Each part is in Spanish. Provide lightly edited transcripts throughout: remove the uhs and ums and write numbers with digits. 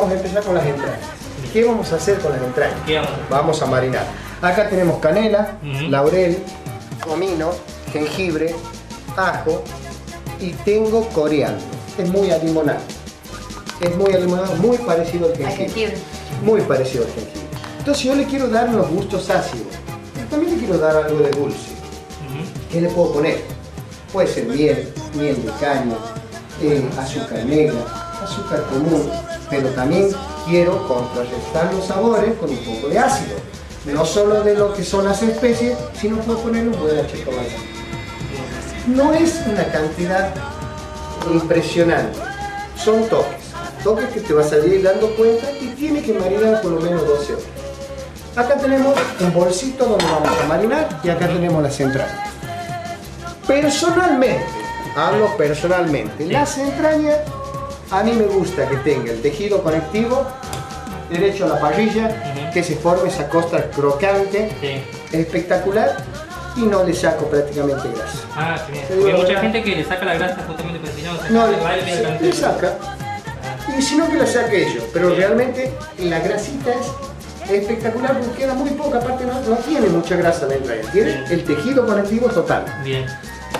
vamos a empezar con las entrañas. ¿Qué vamos a hacer con las entrañas? Vamos a marinar. Acá tenemos canela, laurel, comino, jengibre, ajo y tengo coriandro. Es muy alimonado. Es muy alimonado, muy parecido al jengibre. Muy parecido al jengibre. Entonces yo le quiero dar unos gustos ácidos, pero también le quiero dar algo de dulce. ¿Qué le puedo poner? Puede ser miel, miel de caña, azúcar negra, azúcar común, pero también quiero contrarrestar los sabores con un poco de ácido. No solo de lo que son las especies, sino puedo poner un buen acheto balsámico. No es una cantidad impresionante, son toques que te vas a ir dando cuenta y tiene que marinar por lo menos 12 horas. Acá tenemos un bolsito donde vamos a marinar y acá tenemos las entrañas. Personalmente, hablo personalmente, las entrañas a mí me gusta que tenga el tejido conectivo derecho a la parrilla, que se forme esa costra crocante, espectacular, y no le saco prácticamente grasa. Ah, qué bien. Hay mucha gente que le saca la grasa justamente porque si no le saca. Y si no, que la saque ellos, pero realmente la grasita es espectacular porque queda muy poca, aparte no tiene mucha grasa la entraña, tiene el tejido conectivo total. Bien.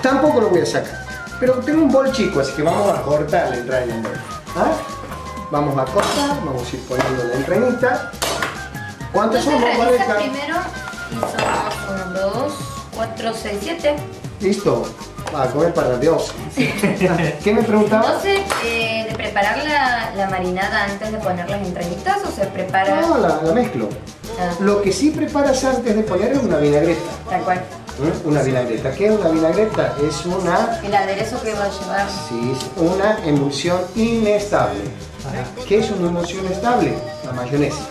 Tampoco lo voy a sacar, pero tengo un bol chico, así que vamos a cortar la entraña en bol. Vamos a cortar, vamos a ir poniendo la entrañita. ¿Cuántas son? Primero hizo 1, 2, 4, 6, 7. Listo. Va a comer para Dios. ¿Qué me preguntaba? Entonces, ¿de preparar la marinada antes de poner las entrañitas o se prepara? No, la mezclo. Lo que sí preparas antes de poner es una vinagreta. Tal cual. Una vinagreta. ¿Qué es una vinagreta? Es una... El aderezo que va a llevar. Sí, una emulsión inestable. ¿Qué es una emulsión estable? La mayonesa.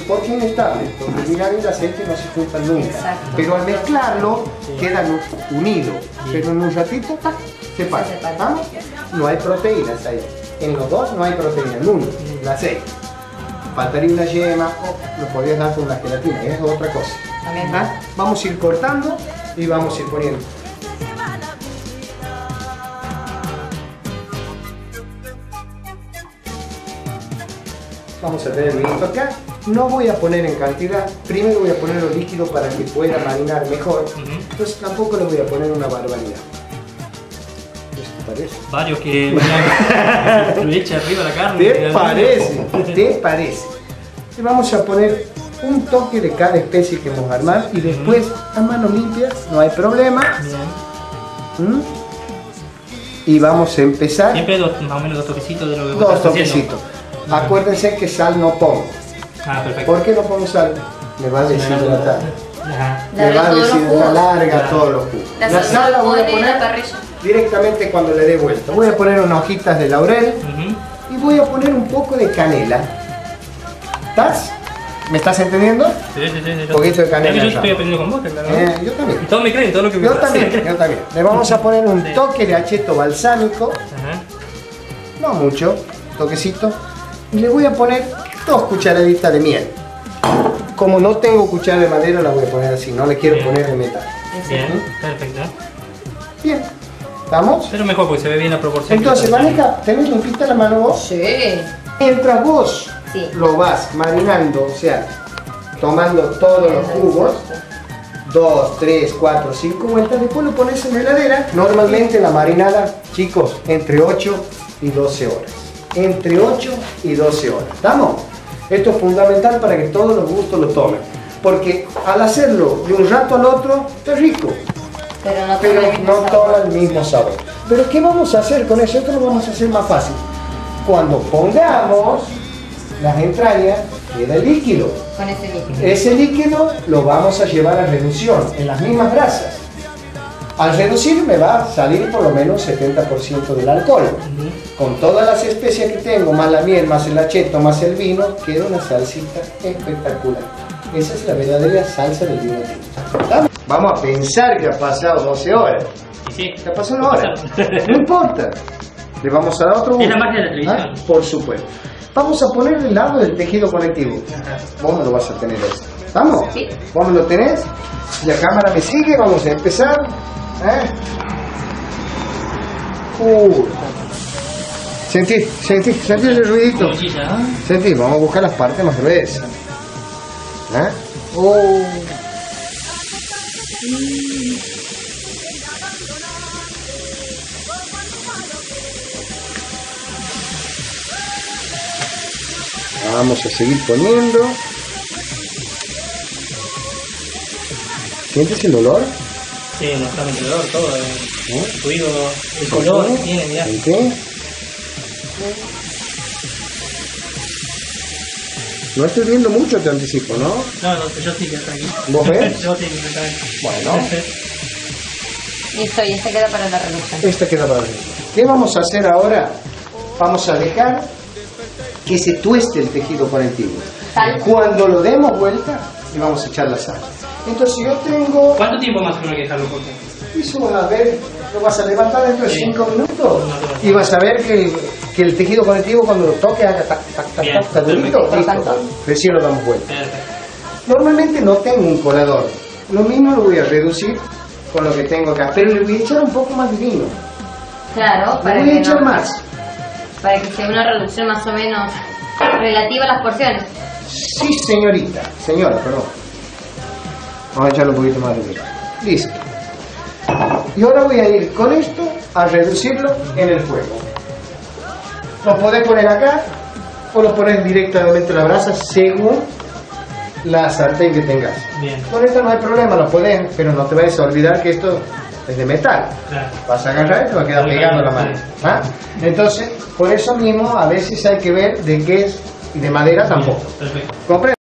¿Por qué inestable? Porque el vinagre y el aceite no se juntan nunca. Exacto. Pero al mezclarlo quedan unidos. Pero en un ratito se pasa. No hay proteínas ahí. En los dos no hay proteínas, en uno, el aceite. Faltaría una yema o lo podrías dar con una gelatina, es otra cosa. Vamos a ir cortando y vamos a ir poniendo. Vamos a tener el vinito acá. No voy a poner en cantidad, primero voy a poner los líquidos para que pueda marinar mejor. Entonces tampoco le voy a poner una barbaridad. ¿Te parece? Varios que lo echa arriba la carne. ¿Te parece? ¿Te parece? Y vamos a poner un toque de cada especie que vamos a armar y después a manos limpias, no hay problema. Y vamos a empezar. Siempre más o menos 2 toquecitos de lo que Dos toquecitos. Acuérdense que sal no pongo. Perfecto. ¿Por qué no pongo sal? Me va a deshidratar. Me va a deshidratar, larga todos los jugos. La sal la voy a poner directamente cuando le dé vuelta. Voy a poner unas hojitas de laurel y voy a poner un poco de canela. ¿Estás? ¿Me estás entendiendo? Sí. Un poquito de canela. Yo estoy aprendiendo con vos, claro. Yo también. Y todos me creen, todo lo que me Yo también. Le vamos a poner un toque de acheto balsámico. No mucho, toquecito. Y le voy a poner 2 cucharaditas de miel. Como no tengo cuchara de madera, la voy a poner así, no le quiero poner de metal. Bien, perfecto. Bien, ¿estamos? Pero mejor porque se ve bien la proporción. Entonces, Vaneca, ¿tenés limpita la mano vos? Sí. Mientras vos lo vas marinando, o sea, tomando todos los jugos, 2, 3, 4, 5 vueltas, después lo pones en la heladera. Normalmente la marinada, chicos, entre 8 y 12 horas. Entre 8 y 12 horas. ¿Estamos? Esto es fundamental para que todos los gustos lo tomen. Porque al hacerlo de un rato al otro, está rico. Pero no toma el mismo sabor. Pero ¿qué vamos a hacer con eso? Esto lo vamos a hacer más fácil. Cuando pongamos las entrañas, queda el líquido. Con ese líquido. Ese líquido lo vamos a llevar a reducción en las mismas grasas. Al reducir me va a salir por lo menos 70% del alcohol. Con todas las especias que tengo, más la miel, más el acheto, más el vino, queda una salsita espectacular. Esa es la verdadera salsa del vino tinto. Vamos a pensar que ha pasado 12 horas. Sí. Ya pasó una hora. No importa. Le vamos a dar otro gusto. Es la magia de la televisión. Por supuesto. Vamos a poner el lado del tejido conectivo. Vos me lo vas a tener esto. ¿Vamos? Sí. ¿Vos me lo tenés? La cámara me sigue, vamos a empezar. Sentí ese ruidito. Sentí, vamos a buscar las partes más gruesas. ¿Eh? Oh. Vamos a seguir poniendo. ¿Sientes el olor? Sí, no está el olor, todo. El ruido, el color que tiene, mirá. ¿Qué? No estoy viendo mucho, te anticipo, ¿no? No, yo sí que tranquilo. ¿Vos ves? Yo sí que tranquilo. Bueno. Listo, y este queda para la reducción. Este queda para reducción. ¿Qué vamos a hacer ahora? Vamos a dejar que se tueste el tejido conectivo. Sal. Cuando lo demos vuelta, le vamos a echar la sal. Entonces yo tengo... ¿Cuánto tiempo más o menos hay que dejarlo por qué? Eso vas a ver, lo vas a levantar dentro de 5 minutos y vas a ver que el tejido conectivo cuando lo toque haga tac, tac, tac, tac, tac, durito, listo. Recién lo damos vuelta. Normalmente no tengo un colador. Lo mismo lo voy a reducir con lo que tengo acá, pero le voy a echar un poco más de vino. Claro, Le para voy a que echar no, más. para que sea una reducción más o menos relativa a las porciones. Sí, señorita. Señora, perdón. Vamos a echarle un poquito más de vino. Listo. Y ahora voy a ir con esto a reducirlo en el fuego. Lo podés poner acá o lo pones directamente en la brasa según la sartén que tengas. Bien. Con esto no hay problema, lo podés, pero no te vayas a olvidar que esto es de metal. Claro. Vas a agarrar y te va a quedar pegando la mano. ¿Ah? Entonces, por eso mismo a veces hay que ver de qué es y de madera tampoco. Perfecto. ¿Comprende?